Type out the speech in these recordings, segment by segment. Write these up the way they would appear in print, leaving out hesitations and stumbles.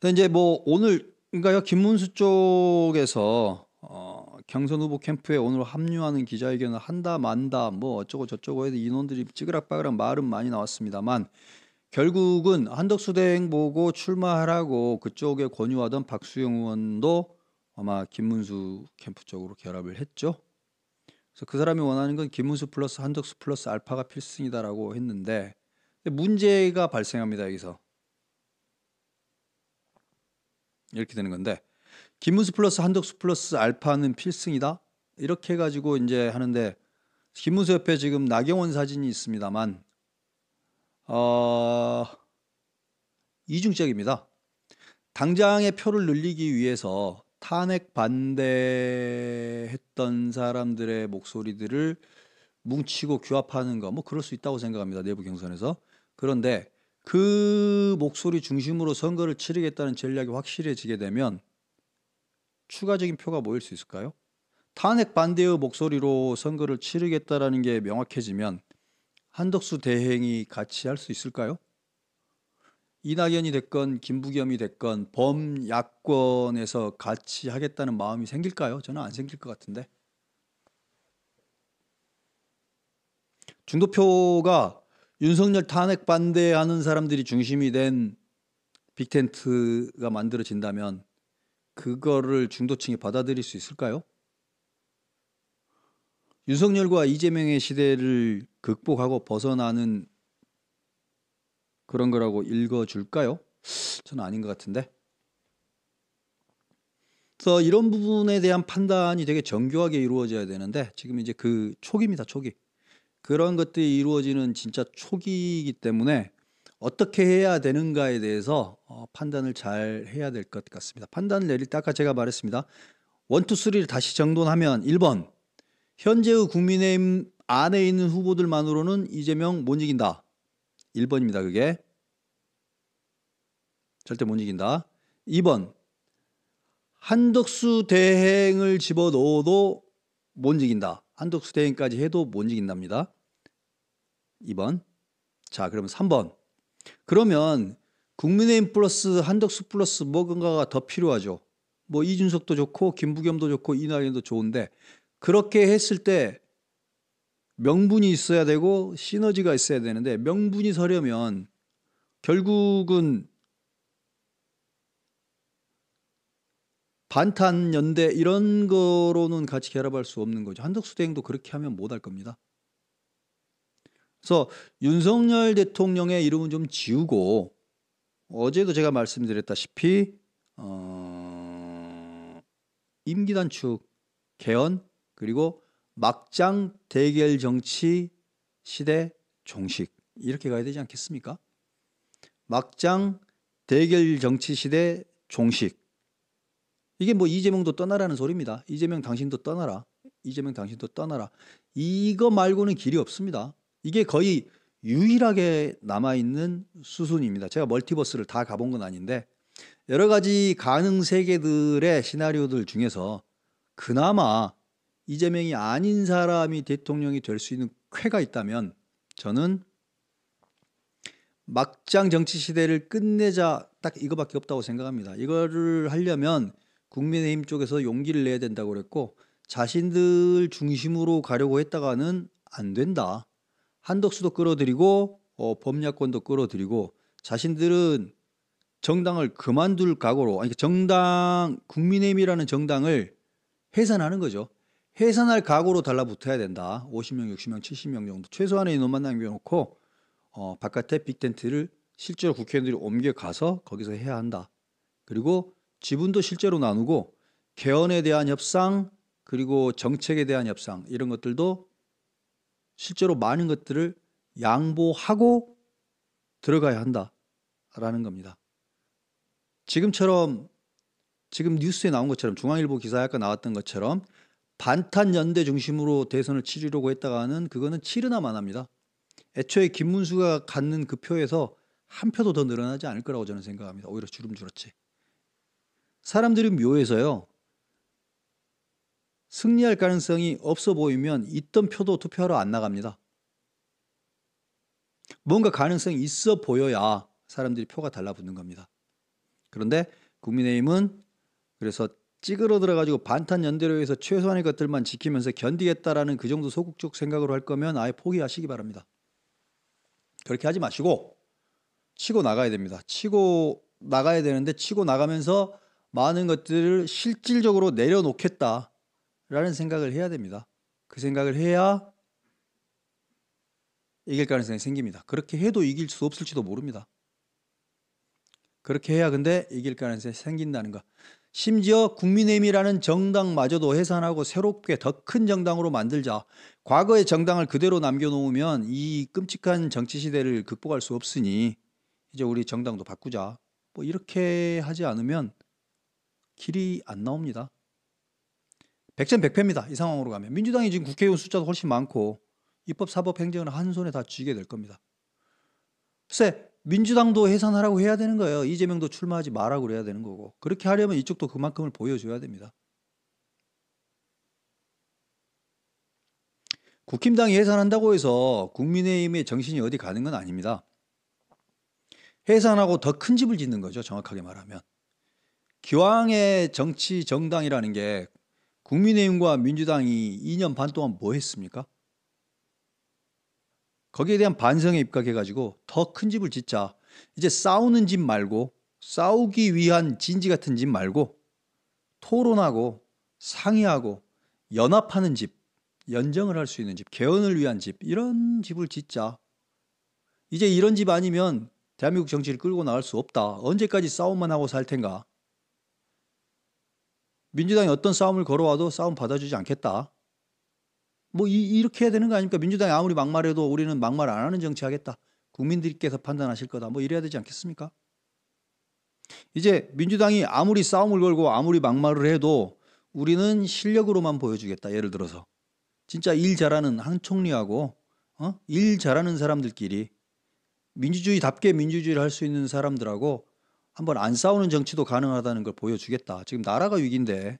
근데 이제 뭐 오늘 그러니까 김문수 쪽에서 경선 후보 캠프에 오늘 합류하는 기자회견을 한다 만다 뭐 어쩌고 저쩌고 해서 인원들이 찌그락빠그락 말은 많이 나왔습니다만 결국은 한덕수 대행 보고 출마하라고 그쪽에 권유하던 박수영 의원도 아마 김문수 캠프 쪽으로 결합을 했죠. 그래서 그 사람이 원하는 건 김문수 플러스 한덕수 플러스 알파가 필승이다라고 했는데 문제가 발생합니다. 여기서 이렇게 되는 건데 김문수 플러스 한덕수 플러스 알파는 필승이다 이렇게 해가지고 이제 하는데 김문수 옆에 지금 나경원 사진이 있습니다만 이중적입니다. 당장의 표를 늘리기 위해서 탄핵 반대했던 사람들의 목소리들을 뭉치고 규합하는 거 뭐 그럴 수 있다고 생각합니다. 내부 경선에서. 그런데 그 목소리 중심으로 선거를 치르겠다는 전략이 확실해지게 되면 추가적인 표가 모일 수 있을까요? 탄핵 반대의 목소리로 선거를 치르겠다라는 게 명확해지면 한덕수 대행이 같이 할 수 있을까요? 이낙연이 됐건 김부겸이 됐건 범야권에서 같이 하겠다는 마음이 생길까요? 저는 안 생길 것 같은데. 중도표가 윤석열 탄핵 반대하는 사람들이 중심이 된 빅텐트가 만들어진다면 그거를 중도층이 받아들일 수 있을까요? 윤석열과 이재명의 시대를 극복하고 벗어나는 그런 거라고 읽어줄까요? 저는 아닌 것 같은데. 그래서 이런 부분에 대한 판단이 되게 정교하게 이루어져야 되는데 지금 이제 그 초기입니다. 초기. 그런 것들이 이루어지는 진짜 초기이기 때문에 어떻게 해야 되는가에 대해서 판단을 잘 해야 될 것 같습니다. 판단을 내릴 때 아까 제가 말했습니다. 1, 2, 3를 다시 정돈하면 1번 현재의 국민의힘 안에 있는 후보들만으로는 이재명 못 이긴다. 1번입니다. 그게. 절대 못 이긴다. 2번 한덕수 대행을 집어넣어도 못 이긴다. 한덕수 대행까지 해도 못 이긴답니다. 2번. 자, 그러면 3번. 그러면 국민의힘 플러스 한덕수 플러스 뭔가가 더 필요하죠. 뭐 이준석도 좋고 김부겸도 좋고 이낙연도 좋은데 그렇게 했을 때 명분이 있어야 되고 시너지가 있어야 되는데 명분이 서려면 결국은 반탄연대 이런 거로는 같이 결합할 수 없는 거죠. 한덕수 대행도 그렇게 하면 못 할 겁니다. 그래서 윤석열 대통령의 이름은 좀 지우고 어제도 제가 말씀드렸다시피 임기 단축 개헌 그리고 막장 대결 정치 시대 종식 이렇게 가야 되지 않겠습니까? 막장 대결 정치 시대 종식 이게 뭐 이재명도 떠나라는 소리입니다. 이재명 당신도 떠나라. 이재명 당신도 떠나라. 이거 말고는 길이 없습니다. 이게 거의 유일하게 남아있는 수순입니다. 제가 멀티버스를 다 가본 건 아닌데 여러 가지 가능 세계들의 시나리오들 중에서 그나마 이재명이 아닌 사람이 대통령이 될 수 있는 쾌가 있다면 저는 막장 정치 시대를 끝내자 딱 이거밖에 없다고 생각합니다. 이거를 하려면 국민의힘 쪽에서 용기를 내야 된다고 그랬고 자신들 중심으로 가려고 했다가는 안 된다. 한덕수도 끌어들이고 범야권도 끌어들이고 자신들은 정당을 그만둘 각오로 아니 정당 국민의힘이라는 정당을 해산하는 거죠. 해산할 각오로 달라붙어야 된다. 50명, 60명, 70명 정도 최소한의 인원만 남겨놓고 바깥에 빅텐트를 실제로 국회의원들이 옮겨가서 거기서 해야 한다. 그리고 지분도 실제로 나누고 개헌에 대한 협상 그리고 정책에 대한 협상 이런 것들도 실제로 많은 것들을 양보하고 들어가야 한다라는 겁니다. 지금처럼 지금 뉴스에 나온 것처럼 중앙일보 기사에 아까 나왔던 것처럼 반탄연대 중심으로 대선을 치르려고 했다가는 그거는 치르나 마나입니다. 애초에 김문수가 갖는 그 표에서 한 표도 더 늘어나지 않을 거라고 저는 생각합니다. 오히려 주름 줄었지. 사람들이 묘해서요. 승리할 가능성이 없어 보이면 있던 표도 투표하러 안 나갑니다. 뭔가 가능성이 있어 보여야 사람들이 표가 달라붙는 겁니다. 그런데 국민의힘은 그래서 찌그러들어 가지고 반탄 연대로해서 최소한의 것들만 지키면서 견디겠다라는 그 정도 소극적 생각으로 할 거면 아예 포기하시기 바랍니다. 그렇게 하지 마시고 치고 나가야 됩니다. 치고 나가야 되는데 치고 나가면서 많은 것들을 실질적으로 내려놓겠다라는 생각을 해야 됩니다. 그 생각을 해야 이길 가능성이 생깁니다. 그렇게 해도 이길 수 없을지도 모릅니다. 그렇게 해야 근데 이길 가능성이 생긴다는 거. 심지어 국민의힘이라는 정당마저도 해산하고 새롭게 더 큰 정당으로 만들자. 과거의 정당을 그대로 남겨놓으면 이 끔찍한 정치 시대를 극복할 수 없으니 이제 우리 정당도 바꾸자. 뭐 이렇게 하지 않으면 길이 안 나옵니다. 백전백패입니다. 이 상황으로 가면. 민주당이 지금 국회의원 숫자도 훨씬 많고 입법, 사법, 행정을 한 손에 다 쥐게 될 겁니다. 글쎄 민주당도 해산하라고 해야 되는 거예요. 이재명도 출마하지 말라고 그래야 되는 거고. 그렇게 하려면 이쪽도 그만큼을 보여줘야 됩니다. 국힘당이 해산한다고 해서 국민의힘의 정신이 어디 가는 건 아닙니다. 해산하고 더 큰 집을 짓는 거죠. 정확하게 말하면. 기왕의 정치 정당이라는 게 국민의힘과 민주당이 2년 반 동안 뭐 했습니까? 거기에 대한 반성에 입각해가지고 더 큰 집을 짓자. 이제 싸우는 집 말고 싸우기 위한 진지 같은 집 말고 토론하고 상의하고 연합하는 집, 연정을 할 수 있는 집, 개헌을 위한 집, 이런 집을 짓자. 이제 이런 집 아니면 대한민국 정치를 끌고 나갈 수 없다. 언제까지 싸움만 하고 살 텐가. 민주당이 어떤 싸움을 걸어와도 싸움 받아주지 않겠다. 뭐 이렇게 해야 되는 거 아닙니까? 민주당이 아무리 막말해도 우리는 막말 안 하는 정치 하겠다. 국민들께서 판단하실 거다. 뭐 이래야 되지 않겠습니까? 이제 민주당이 아무리 싸움을 걸고 아무리 막말을 해도 우리는 실력으로만 보여주겠다. 예를 들어서 진짜 일 잘하는 한 총리하고 일 잘하는 사람들끼리 민주주의답게 민주주의를 할 수 있는 사람들하고 한번 안 싸우는 정치도 가능하다는 걸 보여주겠다. 지금 나라가 위기인데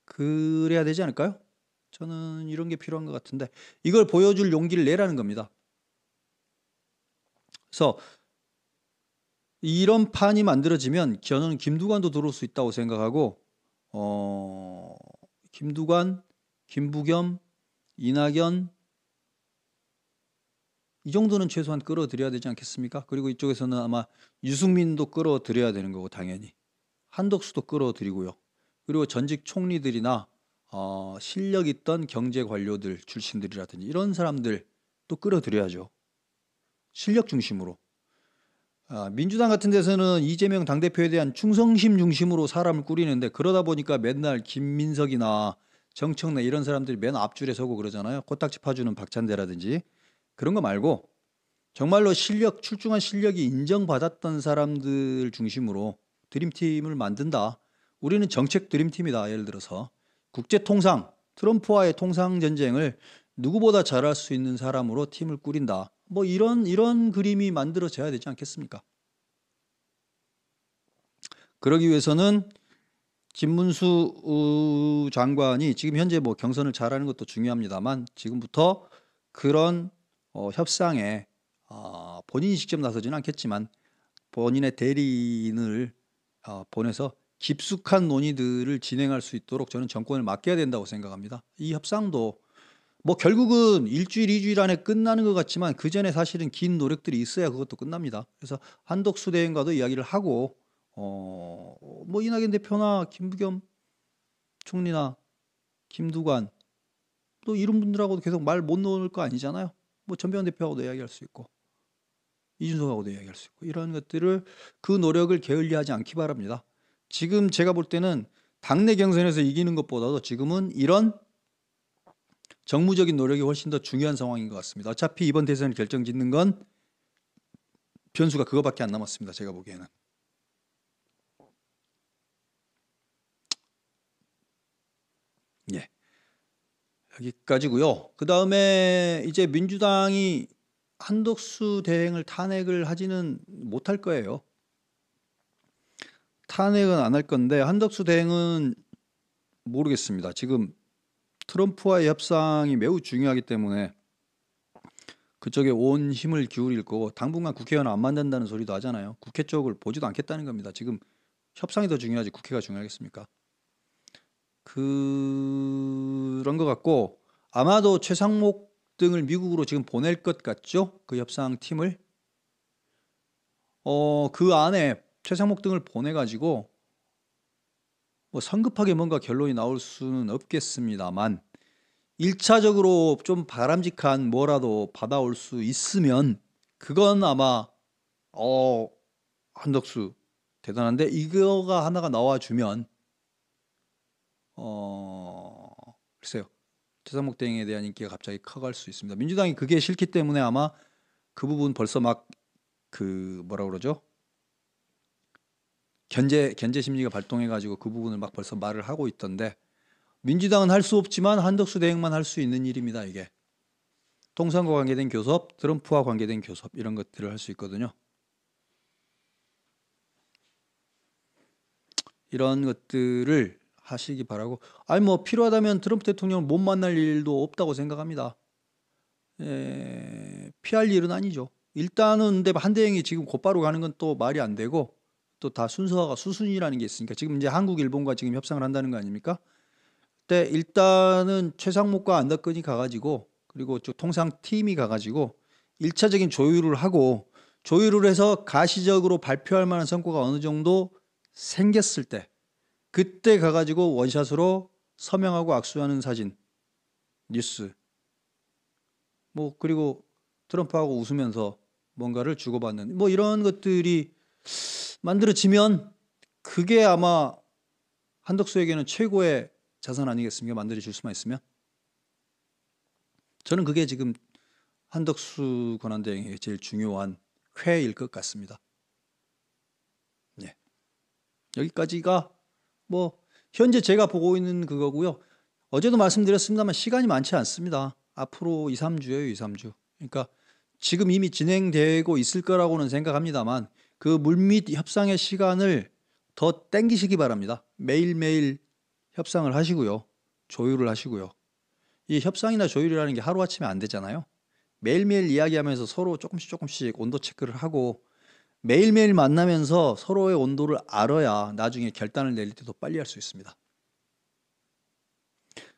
그래야 되지 않을까요? 저는 이런 게 필요한 것 같은데 이걸 보여줄 용기를 내라는 겁니다. 그래서 이런 판이 만들어지면 저는 김두관도 들어올 수 있다고 생각하고 김두관, 김부겸, 이낙연 이 정도는 최소한 끌어들여야 되지 않겠습니까? 그리고 이쪽에서는 아마 유승민도 끌어들여야 되는 거고 당연히 한덕수도 끌어들이고요. 그리고 전직 총리들이나 실력 있던 경제 관료들 출신들이라든지 이런 사람들 또 끌어들여야죠. 실력 중심으로. 민주당 같은 데서는 이재명 당대표에 대한 충성심 중심으로 사람을 꾸리는데 그러다 보니까 맨날 김민석이나 정청래 이런 사람들이 맨 앞줄에 서고 그러잖아요. 코딱지 파주는 박찬대라든지 그런 거 말고 정말로 실력, 출중한 실력이 인정받았던 사람들 중심으로 드림팀을 만든다. 우리는 정책 드림팀이다. 예를 들어서 국제통상, 트럼프와의 통상 전쟁을 누구보다 잘할 수 있는 사람으로 팀을 꾸린다. 뭐 이런 그림이 만들어져야 되지 않겠습니까? 그러기 위해서는 김문수 장관이 지금 현재 뭐 경선을 잘하는 것도 중요합니다만 지금부터 그런 협상에 본인이 직접 나서지는 않겠지만 본인의 대리인을 보내서 깊숙한 논의들을 진행할 수 있도록 저는 정권을 맡겨야 된다고 생각합니다. 이 협상도 뭐 결국은 일주일, 이주일 안에 끝나는 것 같지만 그 전에 사실은 긴 노력들이 있어야 그것도 끝납니다. 그래서 한덕수 대행과도 이야기를 하고 뭐 이낙연 대표나 김부겸 총리나 김두관 또 이런 분들하고도 계속 말 못 놓을 거 아니잖아요. 뭐 전병헌 대표하고도 이야기할 수 있고 이준석하고도 이야기할 수 있고 이런 것들을 그 노력을 게을리하지 않기 바랍니다. 지금 제가 볼 때는 당내 경선에서 이기는 것보다도 지금은 이런 정무적인 노력이 훨씬 더 중요한 상황인 것 같습니다. 어차피 이번 대선을 결정짓는 건 변수가 그거밖에 안 남았습니다. 제가 보기에는. 예, 여기까지고요. 그 다음에 이제 민주당이 한덕수 대행을 탄핵을 하지는 못할 거예요. 탄핵은 안 할 건데 한덕수 대행은 모르겠습니다. 지금 트럼프와의 협상이 매우 중요하기 때문에 그쪽에 온 힘을 기울일 거고 당분간 국회의원 안 만든다는 소리도 하잖아요. 국회 쪽을 보지도 않겠다는 겁니다. 지금 협상이 더 중요하지 국회가 중요하겠습니까? 그런 것 같고 아마도 최상목 등을 미국으로 지금 보낼 것 같죠? 그 협상팀을. 그 안에 최상목 등을 보내가지고 뭐 성급하게 뭔가 결론이 나올 수는 없겠습니다만 1차적으로 좀 바람직한 뭐라도 받아올 수 있으면 그건 아마 한덕수 대단한데 이거가 하나가 나와주면 글쎄요. 최상목 대행에 대한 인기가 갑자기 커갈 수 있습니다. 민주당이 그게 싫기 때문에 아마 그 부분 벌써 막 그 뭐라 그러죠? 견제 심리가 발동해가지고 그 부분을 막 벌써 말을 하고 있던데 민주당은 할 수 없지만 한덕수 대행만 할 수 있는 일입니다. 이게 통상과 관계된 교섭, 트럼프와 관계된 교섭 이런 것들을 할 수 있거든요. 이런 것들을 하시기 바라고 아니 뭐 필요하다면 트럼프 대통령을 못 만날 일도 없다고 생각합니다. 피할 일은 아니죠. 일단은 근데 한대행이 지금 곧바로 가는 건 또 말이 안 되고 또 다 순서가 수순이라는 게 있으니까 지금 이제 한국, 일본과 지금 협상을 한다는 거 아닙니까? 근데 일단은 최상목과 안덕근이 가가지고 그리고 저 통상팀이 가가지고 1차적인 조율을 하고 조율을 해서 가시적으로 발표할 만한 성과가 어느 정도 생겼을 때 그때 가가지고 원샷으로 서명하고 악수하는 사진 뉴스 뭐 그리고 트럼프하고 웃으면서 뭔가를 주고받는 뭐 이런 것들이 만들어지면 그게 아마 한덕수에게는 최고의 자산 아니겠습니까? 만들어질 수만 있으면 저는 그게 지금 한덕수 권한대행에게 제일 중요한 회일 것 같습니다. 네. 여기까지가 뭐 현재 제가 보고 있는 그거고요. 어제도 말씀드렸습니다만 시간이 많지 않습니다. 앞으로 2, 3주예요. 2, 3주. 그러니까 지금 이미 진행되고 있을 거라고는 생각합니다만 그 물밑 협상의 시간을 더 땡기시기 바랍니다. 매일매일 협상을 하시고요. 조율을 하시고요. 이 협상이나 조율이라는 게 하루아침에 안 되잖아요. 매일매일 이야기하면서 서로 조금씩 온도 체크를 하고 매일매일 만나면서 서로의 온도를 알아야 나중에 결단을 내릴 때도 빨리 할 수 있습니다.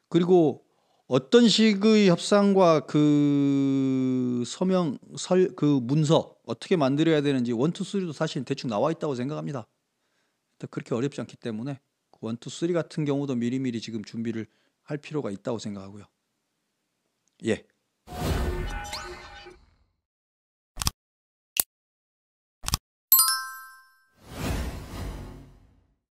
그리고 어떤 식의 협상과 그 서명, 그 문서 어떻게 만들어야 되는지 1, 2, 3도 사실 대충 나와 있다고 생각합니다. 그렇게 어렵지 않기 때문에 1, 2, 3 같은 경우도 미리미리 지금 준비를 할 필요가 있다고 생각하고요. 예.